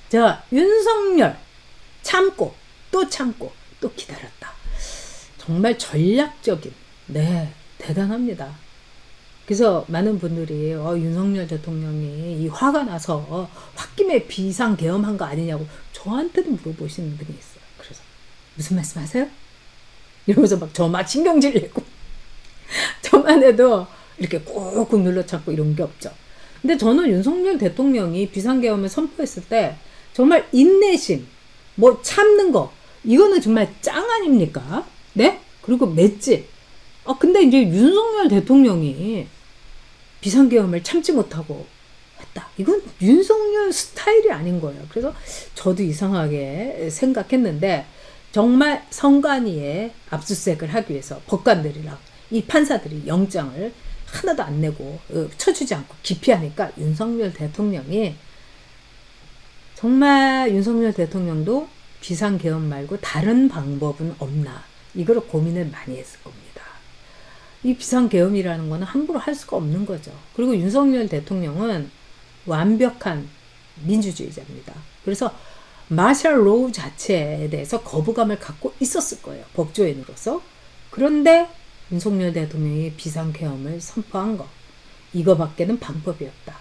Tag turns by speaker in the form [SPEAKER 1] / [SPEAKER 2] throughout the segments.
[SPEAKER 1] 자, 윤석열 참고 또 참고 또 기다렸다. 정말 전략적인, 네, 대단합니다. 그래서 많은 분들이 윤석열 대통령이 이 화가 나서 홧김에 비상계엄한 거 아니냐고 저한테도 물어보시는 분이 있어요. 그래서 무슨 말씀 하세요? 이러면서 저 막 신경질 내고 저만 해도 이렇게 꾹꾹 눌러 참고 이런 게 없죠. 근데 저는 윤석열 대통령이 비상계엄을 선포했을 때 정말 인내심, 뭐 참는 거, 이거는 정말 짱 아닙니까? 네? 그리고 맷집. 근데 이제 윤석열 대통령이 비상계엄을 참지 못하고 했다. 이건 윤석열 스타일이 아닌 거예요. 그래서 저도 이상하게 생각했는데 정말 선관위에 압수수색을 하기 위해서 법관들이랑 이 판사들이 영장을 하나도 안 내고 쳐주지 않고 기피하니까 윤석열 대통령이 정말 윤석열 대통령도 비상계엄 말고 다른 방법은 없나 이걸 고민을 많이 했을 겁니다. 이 비상계엄이라는 거는 함부로 할 수가 없는 거죠. 그리고 윤석열 대통령은 완벽한 민주주의자입니다. 그래서 마셜 로우 자체에 대해서 거부감을 갖고 있었을 거예요. 법조인으로서. 그런데 윤석열 대통령이 비상계엄을 선포한 거, 이거밖에는 방법이 없다.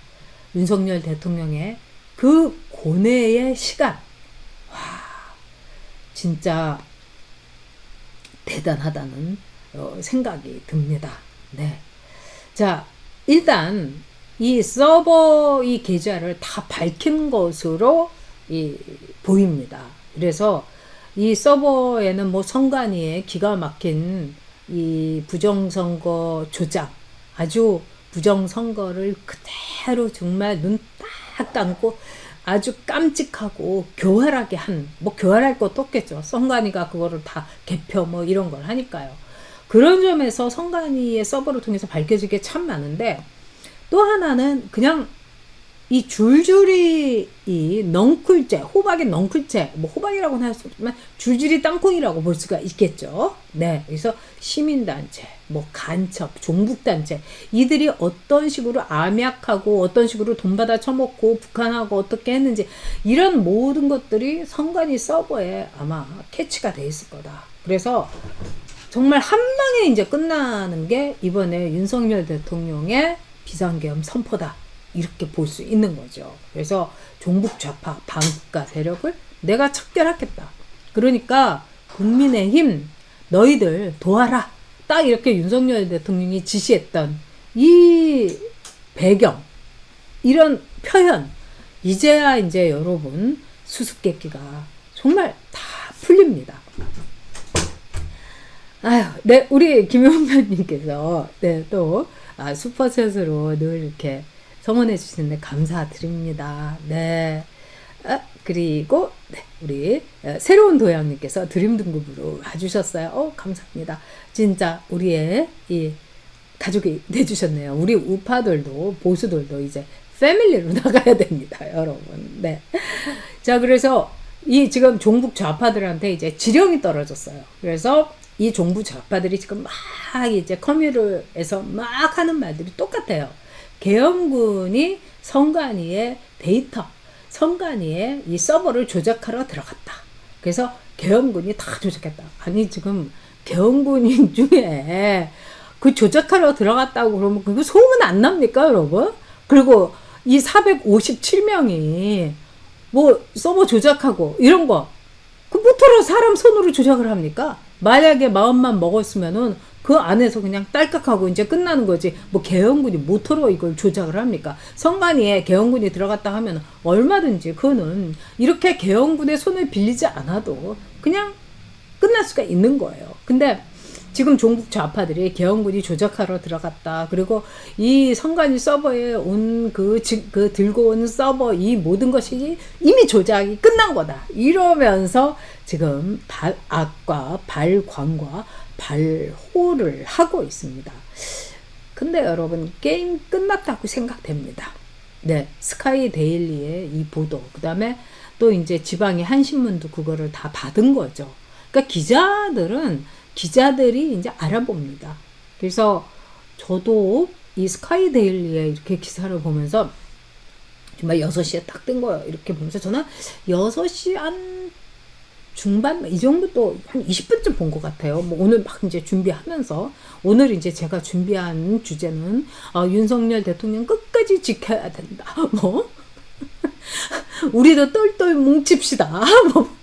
[SPEAKER 1] 윤석열 대통령의 그 고뇌의 시간, 와, 진짜 대단하다는 생각이 듭니다. 네. 자, 일단 이 서버 이 계좌를 다 밝힌 것으로 보입니다. 그래서 이 서버에는 뭐 선관위의 기가 막힌 이 부정선거 조작, 아주 부정선거를 그대로 정말 눈 딱 감고 아주 깜찍하고 교활하게 뭐 교활할 것도 없겠죠. 선관위가 그거를 다 개표 뭐 이런 걸 하니까요. 그런 점에서 선관위의 서버를 통해서 밝혀지게 참 많은데, 또 하나는 그냥 이 줄줄이 이 넝쿨죄, 호박의 넝쿨죄, 뭐 호박이라고는 할 수 없지만 줄줄이 땅콩이라고 볼 수가 있겠죠. 네, 그래서 시민단체, 뭐 간첩, 종북단체, 이들이 어떤 식으로 암약하고 어떤 식으로 돈 받아 처먹고 북한하고 어떻게 했는지 이런 모든 것들이 선관위 서버에 아마 캐치가 돼 있을 거다. 그래서 정말 한 방에 이제 끝나는 게 이번에 윤석열 대통령의 비상계엄 선포다. 이렇게 볼 수 있는 거죠. 그래서 종북 좌파 반국가 세력을 내가 척결하겠다. 그러니까 국민의힘 너희들 도와라. 딱 이렇게 윤석열 대통령이 지시했던 이 배경, 이런 표현, 이제야 이제 여러분 수수께끼가 정말 다 풀립니다. 아유, 네, 우리 김용변님께서 네, 또 슈퍼챗으로 늘 이렇게 성원해 주시는데 감사드립니다. 네. 그리고 네, 우리 새로운 도양님께서 드림 등급으로 와주셨어요. 감사합니다. 진짜 우리의 이 가족이 돼주셨네요. 우리 우파들도 보수들도 이제 패밀리로 나가야 됩니다, 여러분. 네. 자, 그래서 이 지금 종북 좌파들한테 이제 지령이 떨어졌어요. 그래서 이 종북 좌파들이 지금 막 이제 커뮤니티에서 막 하는 말들이 똑같아요. 계엄군이 선관위의 데이터, 선관위의 이 서버를 조작하러 들어갔다. 그래서 계엄군이 다 조작했다. 아니 지금 계엄군인 중에 그 조작하러 들어갔다고 그러면 그거 소문 안 납니까, 여러분? 그리고 이 457명이 뭐 서버 조작하고 이런 거, 그 뭐더러 사람 손으로 조작을 합니까? 만약에 마음만 먹었으면은 그 안에서 그냥 딸깍하고 이제 끝나는 거지. 뭐 계엄군이 모터로 이걸 조작을 합니까? 선관위에 계엄군이 들어갔다 하면 얼마든지 그거는 이렇게 계엄군의 손을 빌리지 않아도 그냥 끝날 수가 있는 거예요. 근데 지금 종북 좌파들이 계엄군이 조작하러 들어갔다. 그리고 이 선관위 서버에 온 그 들고 온 서버 이 모든 것이 이미 조작이 끝난 거다. 이러면서 지금 악과 발광과 발호를 하고 있습니다. 근데 여러분 게임 끝났다고 생각됩니다. 네, 스카이 데일리의 이 보도, 그 다음에 또 이제 지방의 한 신문도 그거를 다 받은 거죠. 그러니까 기자들이 이제 알아봅니다. 그래서 저도 이 스카이 데일리의 이렇게 기사를 보면서 정말 6시에 딱 뜬 거예요. 이렇게 보면서 저는 6시 한 중반 이 정도 또 한 20분쯤 본 것 같아요. 뭐 오늘 막 이제 준비하면서 오늘 이제 제가 준비한 주제는 윤석열 대통령 끝까지 지켜야 된다. 뭐 우리도 똘똘 뭉칩시다. 뭐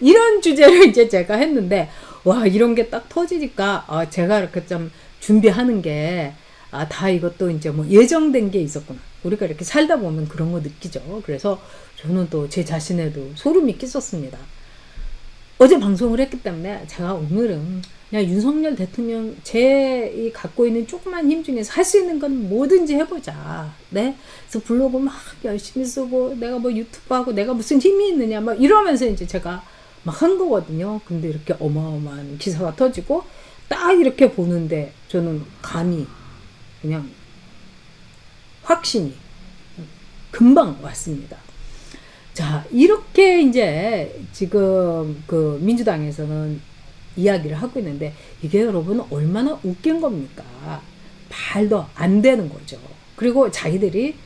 [SPEAKER 1] 이런 주제를 이제 제가 했는데 와 이런 게 딱 터지니까 제가 이렇게 좀 준비하는 게 다 이것도 이제 뭐 예정된 게 있었구나. 우리가 이렇게 살다 보면 그런 거 느끼죠. 그래서 저는 또 제 자신에도 소름이 끼쳤습니다. 어제 방송을 했기 때문에 제가 오늘은 그냥 윤석열 대통령 제 갖고 있는 조그만 힘 중에서 할 수 있는 건 뭐든지 해보자. 네? 그래서 블로그 막 열심히 쓰고 내가 뭐 유튜브 하고 내가 무슨 힘이 있느냐 막 이러면서 이제 제가 막 한 거거든요. 근데 이렇게 어마어마한 기사가 터지고 딱 이렇게 보는데 저는 감히 그냥 확신이 금방 왔습니다. 자, 이렇게 이제 지금 그 민주당에서는 이야기를 하고 있는데 이게 여러분 얼마나 웃긴 겁니까? 말도 안 되는 거죠. 그리고 자기들이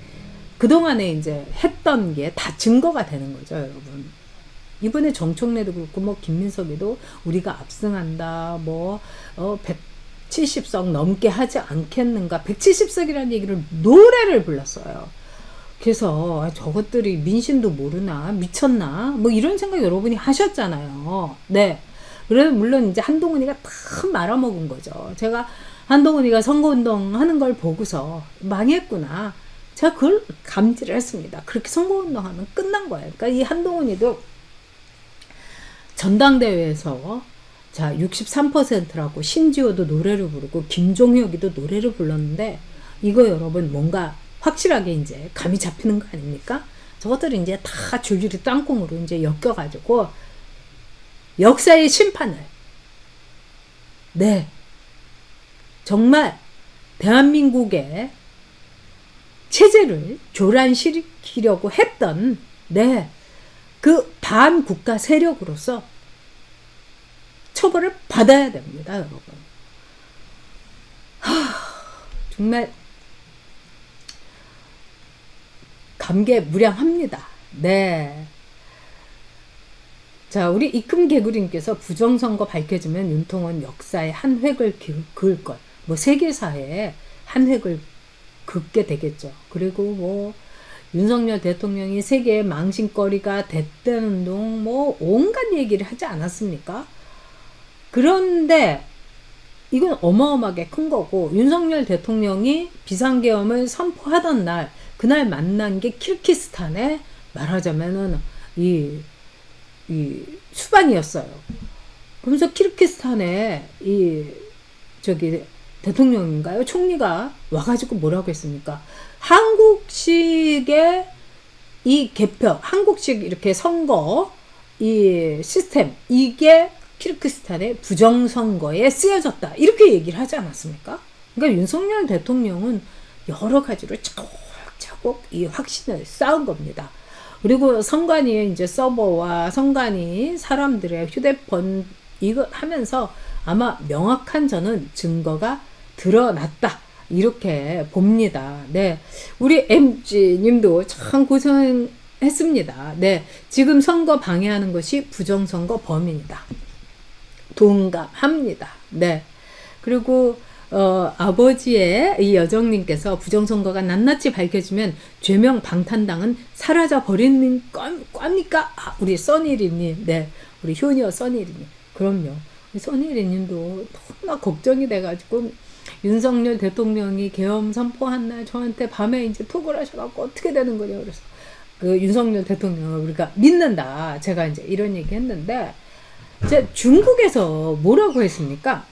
[SPEAKER 1] 그동안에 이제 했던 게 다 증거가 되는 거죠, 여러분. 이번에 정청래도 그렇고 뭐 김민석이도 우리가 압승한다, 뭐 170석 넘게 하지 않겠는가, 170석이라는 얘기를 노래를 불렀어요. 그래서 저것들이 민심도 모르나 미쳤나 뭐 이런 생각 여러분이 하셨잖아요. 네. 그래서 물론 이제 한동훈이가 다 말아먹은 거죠. 제가 한동훈이가 선거운동 하는 걸 보고서 망했구나. 제가 그걸 감지를 했습니다. 그렇게 선거운동하면 끝난 거예요. 그러니까 이 한동훈이도 전당대회에서 자 63%라고 신지호도 노래를 부르고 김종혁이도 노래를 불렀는데 이거 여러분 뭔가 확실하게 이제 감이 잡히는 거 아닙니까? 저것들이 이제 다 줄줄이 땅콩으로 이제 엮여가지고 역사의 심판을 네 정말 대한민국의 체제를 교란시키려고 했던 네 그 반국가 세력으로서 처벌을 받아야 됩니다, 여러분. 정말 감개무량합니다. 네. 자, 우리 이큼개구리님께서 부정선거 밝혀지면 윤통은 역사의 한 획을 그을 것. 뭐 세계사에 한 획을 긋게 되겠죠. 그리고 뭐 윤석열 대통령이 세계의 망신거리가 됐다는 둥 뭐 온갖 얘기를 하지 않았습니까? 그런데 이건 어마어마하게 큰 거고 윤석열 대통령이 비상계엄을 선포하던 날 그날 만난 게 키르기스탄에 말하자면은 이 수반이었어요. 그러면서 키르기스탄에 저기 대통령인가요? 총리가 와가지고 뭐라고 했습니까? 한국식의 이 개표, 한국식 이렇게 선거 이 시스템 이게 키르기스탄의 부정선거에 쓰여졌다. 이렇게 얘기를 하지 않았습니까? 그러니까 윤석열 대통령은 여러 가지로 차곡차곡 이 확신을 쌓은 겁니다. 그리고 선관위의 이제 서버와 선관위 사람들의 휴대폰 이거 하면서 아마 명확한 저는 증거가 드러났다. 이렇게 봅니다. 네. 우리 MG님도 참 고생했습니다. 네. 지금 선거 방해하는 것이 부정선거 범인이다. 동감합니다. 네. 그리고 아버지의 이 여정님께서 부정선거가 낱낱이 밝혀지면 죄명 방탄당은 사라져 버리는 겁니까? 우리 써니리님, 네, 우리 효녀 써니리님, 그럼요. 써니리님도 너무나 걱정이 돼가지고 윤석열 대통령이 계엄 선포한 날 저한테 밤에 이제 톡을 하셔갖고 어떻게 되는 거냐 그래서 그 윤석열 대통령을 우리가 믿는다. 제가 이제 이런 얘기 했는데 이제 중국에서 뭐라고 했습니까?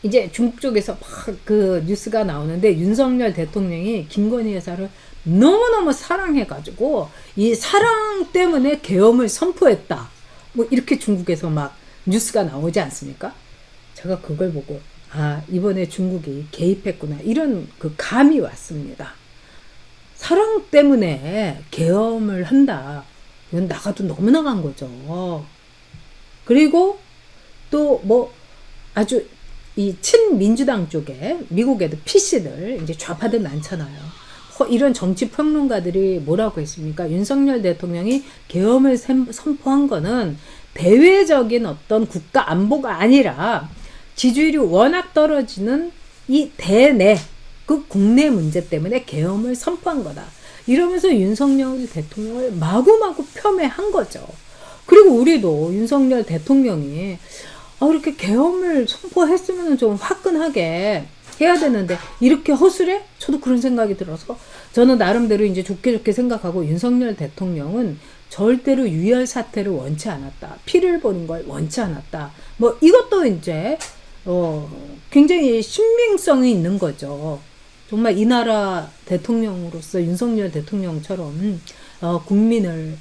[SPEAKER 1] 이제 중국 쪽에서 막 그 뉴스가 나오는데 윤석열 대통령이 김건희 여사를 너무너무 사랑해가지고 이 사랑 때문에 계엄을 선포했다. 뭐 이렇게 중국에서 막 뉴스가 나오지 않습니까? 제가 그걸 보고 이번에 중국이 개입했구나 이런 그 감이 왔습니다. 사랑 때문에 계엄을 한다. 이건 나가도 너무 나간 거죠. 그리고 또 뭐 아주 이 친민주당 쪽에 미국에도 PC들 이제 좌파들 많잖아요. 이런 정치 평론가들이 뭐라고 했습니까? 윤석열 대통령이 계엄을 선포한 거는 대외적인 어떤 국가 안보가 아니라 지지율이 워낙 떨어지는 이 대내 그 국내 문제 때문에 계엄을 선포한 거다. 이러면서 윤석열 대통령을 마구마구 폄훼한 거죠. 그리고 우리도 윤석열 대통령이 이렇게 계엄을 선포했으면 좀 화끈하게 해야 되는데 이렇게 허술해? 저도 그런 생각이 들어서 저는 나름대로 이제 좋게 생각하고 윤석열 대통령은 절대로 유혈 사태를 원치 않았다. 피를 보는 걸 원치 않았다. 뭐 이것도 이제 굉장히 신빙성이 있는 거죠. 정말 이 나라 대통령으로서 윤석열 대통령처럼 국민을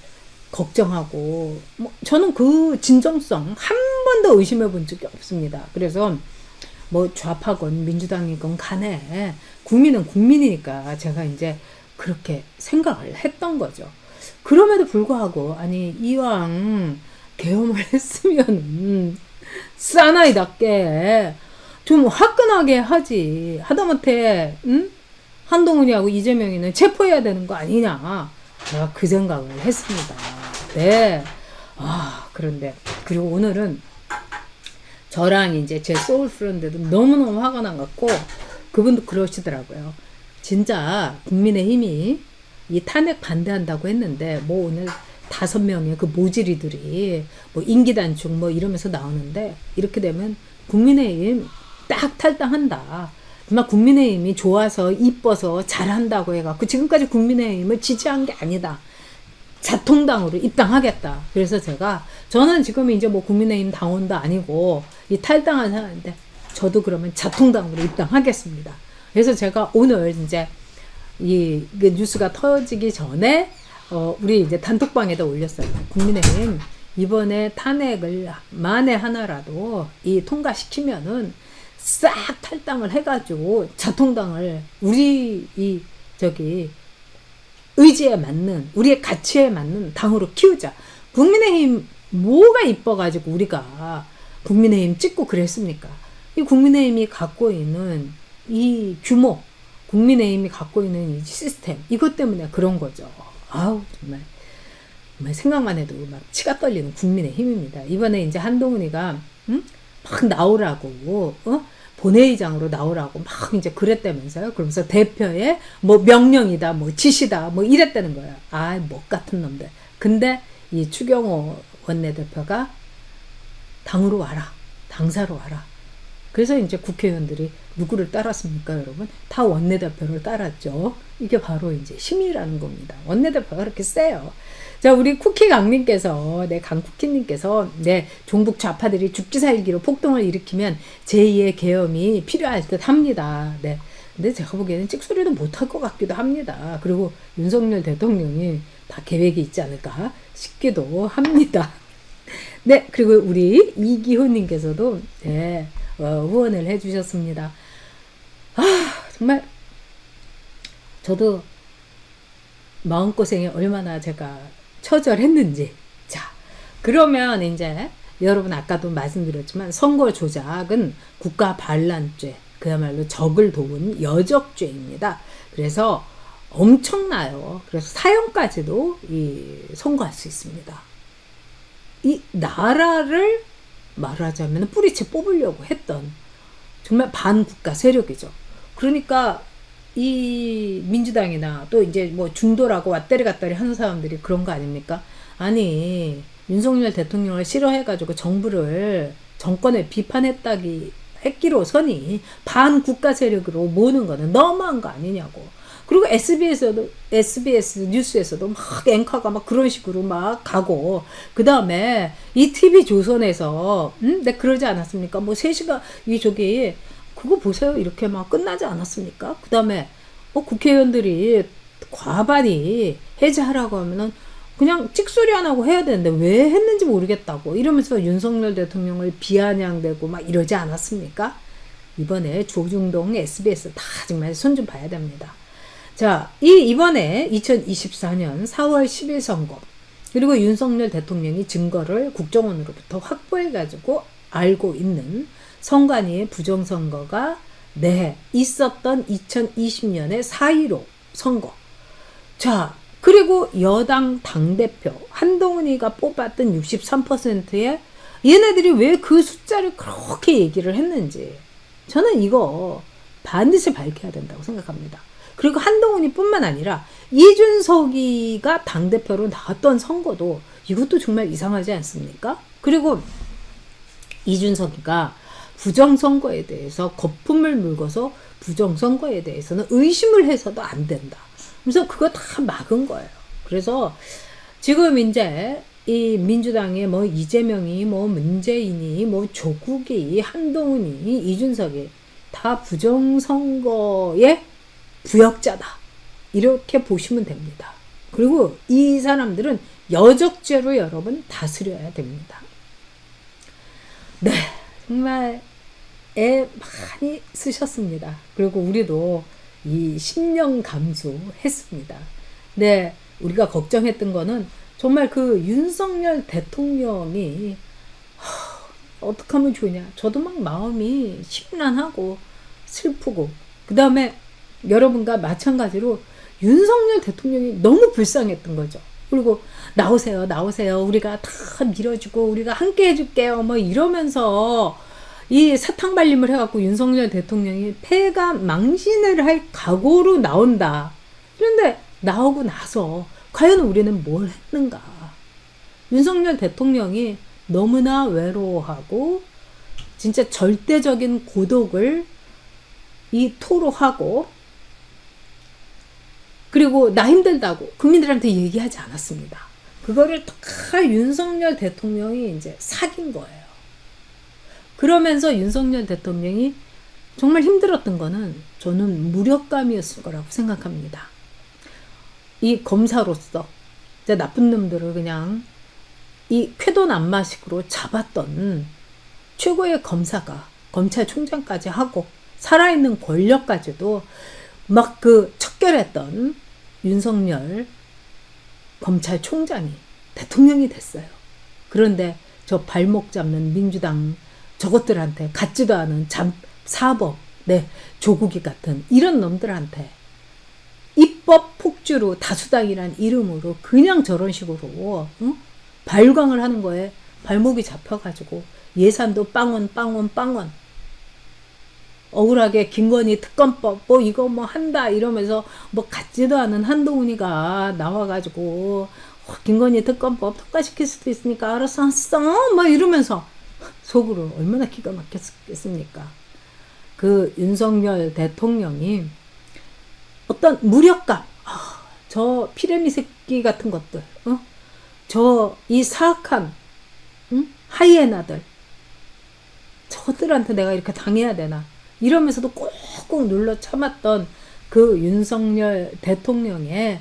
[SPEAKER 1] 걱정하고 저는 그 진정성 한 번도 의심해 본 적이 없습니다. 그래서 뭐 좌파건 민주당이건 간에 국민은 국민이니까 제가 이제 그렇게 생각을 했던 거죠. 그럼에도 불구하고 아니 이왕 계엄을 했으면 사나이답게 좀 화끈하게 하지. 하다못해 한동훈이하고 이재명이는 체포해야 되는 거 아니냐. 제가 그 생각을 했습니다. 네. 그런데 그리고 오늘은 저랑 이제 제 소울 프렌드도 너무너무 화가 나갖고 그분도 그러시더라고요. 진짜 국민의힘이 이 탄핵 반대한다고 했는데 뭐 오늘 5명의 그 모질이들이 뭐 임기 단축 뭐 이러면서 나오는데 이렇게 되면 국민의힘 딱 탈당한다. 정말 국민의힘이 좋아서 이뻐서 잘한다고 해갖고 지금까지 국민의힘을 지지한 게 아니다. 자통당으로 입당하겠다. 그래서 저는 지금 이제 뭐 국민의힘 당원도 아니고 이 탈당한 사람인데 저도 그러면 자통당으로 입당하겠습니다. 그래서 제가 오늘 이제 이 뉴스가 터지기 전에 우리 이제 단톡방에다 올렸어요. 국민의힘 이번에 탄핵을 만에 하나라도 이 통과시키면은 싹 탈당을 해가지고 자통당을 우리 의지에 맞는 우리의 가치에 맞는 당으로 키우자. 국민의힘 뭐가 이뻐가지고 우리가 국민의힘 찍고 그랬습니까? 이 국민의힘이 갖고 있는 이 규모, 국민의힘이 갖고 있는 이 시스템 이것 때문에 그런 거죠. 정말 생각만 해도 막 치가 떨리는 국민의힘입니다. 이번에 이제 한동훈이가 막 나오라고 본회의장으로 나오라고 막 이제 그랬다면서요. 그러면서 대표의 뭐 명령이다, 뭐 지시다, 뭐 이랬다는 거예요. 못 같은 놈들. 근데 이 추경호 원내대표가 당으로 와라, 당사로 와라. 그래서 이제 국회의원들이 누구를 따랐습니까, 여러분? 다 원내대표를 따랐죠. 이게 바로 이제 힘이라는 겁니다. 원내대표가 그렇게 세요. 자, 우리 쿠키 강님께서, 강쿠키님께서, 종북 좌파들이 죽기 살기로 폭동을 일으키면 제2의 계엄이 필요할 듯 합니다. 근데 제가 보기에는 찍소리도 못할 것 같기도 합니다. 그리고 윤석열 대통령이 다 계획이 있지 않을까 싶기도 합니다. 그리고 우리 이기호님께서도, 후원을 해주셨습니다. 정말, 저도 마음고생이 얼마나 제가 처절했는지. 자, 그러면 이제 여러분 아까도 말씀드렸지만 선거 조작은 국가 반란죄, 그야말로 적을 도운 여적죄입니다. 그래서 엄청나요. 그래서 사형까지도 선고할 수 있습니다. 이 나라를 말하자면 뿌리채 뽑으려고 했던 정말 반국가 세력이죠. 그러니까 이 민주당이나 또 이제 뭐 중도라고 왔다리 갔다리 하는 사람들이 그런 거 아닙니까? 아니 윤석열 대통령을 싫어해가지고 정권을 했기로서니 반국가 세력으로 모으는 거는 너무한 거 아니냐고. 그리고 SBS 뉴스에서도 막 앵커가 막 그런 식으로 막 가고, 그 다음에 이 TV조선에서, 그러지 않았습니까? 뭐 3시간, 그거 보세요. 이렇게 막 끝나지 않았습니까? 그 다음에, 국회의원들이 과반이 해제하라고 하면은 그냥 찍소리 안 하고 해야 되는데 왜 했는지 모르겠다고 이러면서 윤석열 대통령을 비아냥대고 막 이러지 않았습니까? 이번에 조중동 SBS 다 정말 손 좀 봐야 됩니다. 자, 이번에 2024년 4월 10일 선거, 그리고 윤석열 대통령이 증거를 국정원으로부터 확보해가지고 알고 있는 선관위의 부정선거가 있었던 2020년의 4.15 선거. 자, 그리고 여당 당대표 한동훈이가 뽑았던 63%에 얘네들이 왜 그 숫자를 그렇게 얘기를 했는지 저는 이거 반드시 밝혀야 된다고 생각합니다. 그리고 한동훈이 뿐만 아니라 이준석이가 당대표로 나왔던 선거도 이것도 정말 이상하지 않습니까? 그리고 이준석이가 부정선거에 대해서 거품을 물고서 부정선거에 대해서는 의심을 해서도 안 된다. 그래서 그거 다 막은 거예요. 그래서 지금 이제 이 민주당의 뭐 이재명이 뭐 문재인이 뭐 조국이 한동훈이 이준석이 다 부정선거의 부역자다. 이렇게 보시면 됩니다. 그리고 이 사람들은 여적죄로 여러분 다스려야 됩니다. 네, 정말 애 많이 쓰셨습니다. 그리고 우리도 이 신령 감수했습니다. 네, 우리가 걱정했던 거는 정말 그 윤석열 대통령이 어떻게 하면 좋냐. 저도 막 마음이 심란하고 슬프고 그 다음에 여러분과 마찬가지로 윤석열 대통령이 너무 불쌍했던 거죠. 그리고 나오세요, 나오세요. 우리가 다 밀어주고 우리가 함께 해줄게요. 뭐 이러면서 이 사탕 발림을 해갖고 윤석열 대통령이 패가 망신을 할 각오로 나온다. 그런데 나오고 나서 과연 우리는 뭘 했는가? 윤석열 대통령이 너무나 외로워하고 진짜 절대적인 고독을 이 토로하고 그리고 나 힘들다고 국민들한테 얘기하지 않았습니다. 그거를 다 윤석열 대통령이 이제 사귄 거예요. 그러면서 윤석열 대통령이 정말 힘들었던 거는 저는 무력감이었을 거라고 생각합니다. 이 검사로서 이제 나쁜 놈들을 그냥 이 쾌도난마식으로 잡았던 최고의 검사가 검찰총장까지 하고 살아있는 권력까지도 막 그 척결했던 윤석열 검찰총장이 대통령이 됐어요. 그런데 저 발목 잡는 민주당 저것들한테 같지도 않은 사법, 네, 조국이 같은 이런 놈들한테 입법 폭주로 다수당이란 이름으로 그냥 저런 식으로 발광을 하는 거에 발목이 잡혀가지고 예산도 빵원 억울하게 김건희 특검법 뭐 이거 뭐 한다 이러면서 뭐 같지도 않은 한동훈이가 나와가지고 김건희 특검법 통과시킬 수도 있으니까 알아서 했어 막 이러면서 속으로 얼마나 기가 막혔겠습니까. 그 윤석열 대통령이 어떤 무력감, 저 피레미 새끼 같은 것들, 저 이 사악한 하이에나들, 저들한테 내가 이렇게 당해야 되나 이러면서도 꾹꾹 눌러 참았던 그 윤석열 대통령의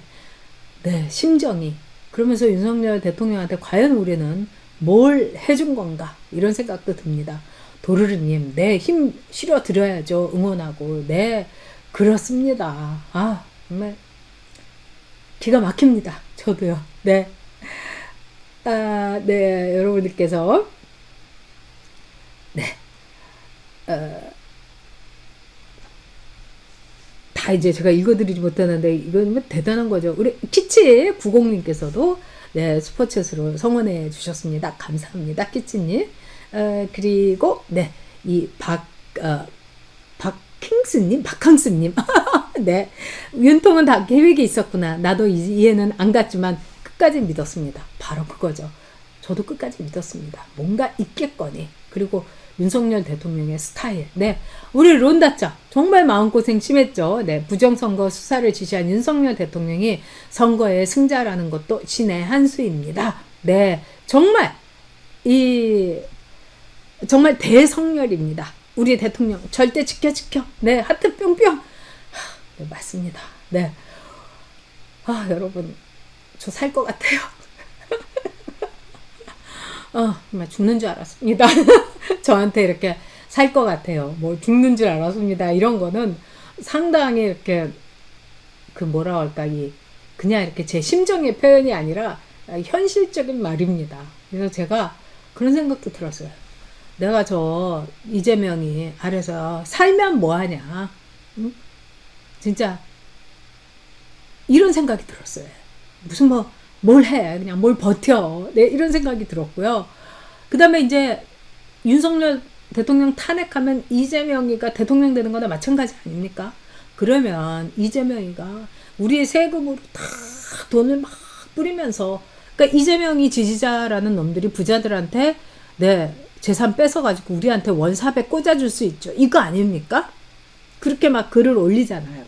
[SPEAKER 1] 네, 심정이 그러면서 윤석열 대통령한테 과연 우리는 뭘 해준 건가 이런 생각도 듭니다. 도르르님, 네, 힘 실어드려야죠. 응원하고. 네, 그렇습니다. 아, 정말 기가 막힙니다. 저도요. 네. 아, 네, 여러분들께서 네, 다 이제 제가 읽어드리지 못하는데 이건 뭐 대단한 거죠. 우리 키치 90님께서도 네, 슈퍼챗으로 성원해 주셨습니다. 감사합니다, 키치님. 그리고 네, 이 박항스님, 네, 윤통은 다 계획이 있었구나. 나도 이해는 안 갔지만 끝까지 믿었습니다. 바로 그거죠. 저도 끝까지 믿었습니다. 뭔가 있겠거니. 그리고 윤석열 대통령의 스타일. 네, 우리 론다짱 정말 마음고생 심했죠. 네, 부정선거 수사를 지시한 윤석열 대통령이 선거의 승자라는 것도 신의 한 수입니다. 네, 정말 정말 대성렬입니다. 우리 대통령 절대 지켜. 네, 하트 뿅뿅. 네, 맞습니다. 네, 여러분 저 살 것 같아요. 정말 죽는 줄 알았습니다. 저한테 이렇게 살 것 같아요. 뭐 죽는 줄 알았습니다. 이런 거는 상당히 이렇게 그 뭐라 할까 그냥 이렇게 제 심정의 표현이 아니라 현실적인 말입니다. 그래서 제가 그런 생각도 들었어요. 내가 저 이재명이 아래서 살면 뭐하냐? 응? 진짜 이런 생각이 들었어요. 무슨 뭘 해. 그냥 뭘 버텨. 네, 이런 생각이 들었고요. 그 다음에 이제 윤석열 대통령 탄핵하면 이재명이가 대통령 되는 거나 마찬가지 아닙니까? 그러면 이재명이가 우리의 세금으로 다 돈을 막 뿌리면서, 그러니까 이재명이 지지자라는 놈들이 부자들한테 네, 재산 뺏어가지고 우리한테 원사배 꽂아줄 수 있죠. 이거 아닙니까? 그렇게 막 글을 올리잖아요.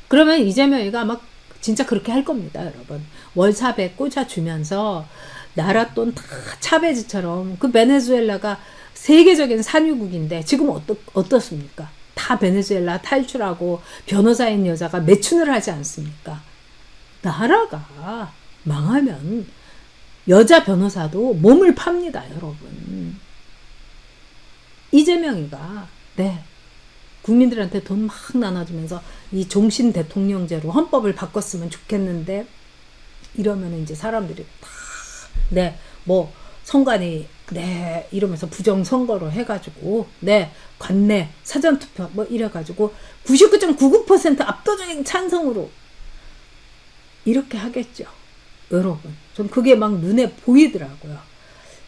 [SPEAKER 1] 그러면 이재명이가 막 진짜 그렇게 할 겁니다, 여러분. 월사배 꽂아주면서 나라 돈 다 차베즈처럼, 그 베네수엘라가 세계적인 산유국인데 지금 어떻습니까? 다 베네수엘라 탈출하고 변호사인 여자가 매춘을 하지 않습니까? 나라가 망하면 여자 변호사도 몸을 팝니다, 여러분. 이재명이가 네, 국민들한테 돈 막 나눠주면서 이 종신 대통령제로 헌법을 바꿨으면 좋겠는데, 이러면 이제 사람들이 다 네, 선관위 네 이러면서 부정선거로 해가지고 네 관내 사전투표 이래가지고 99.99% 압도적인 찬성으로 이렇게 하겠죠, 여러분. 전 그게 막 눈에 보이더라고요.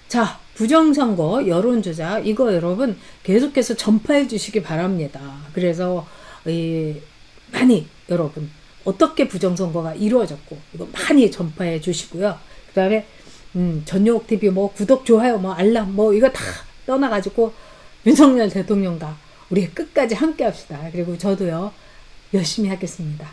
[SPEAKER 1] 자, 부정선거 여론조작 이거 여러분 계속해서 전파해 주시기 바랍니다. 그래서 많이 여러분 어떻게 부정선거가 이루어졌고 이거 많이 전파해 주시고요. 그 다음에 전용TV 구독 좋아요 알람 이거 다 떠나가지고 윤석열 대통령과 우리 끝까지 함께 합시다. 그리고 저도요 열심히 하겠습니다.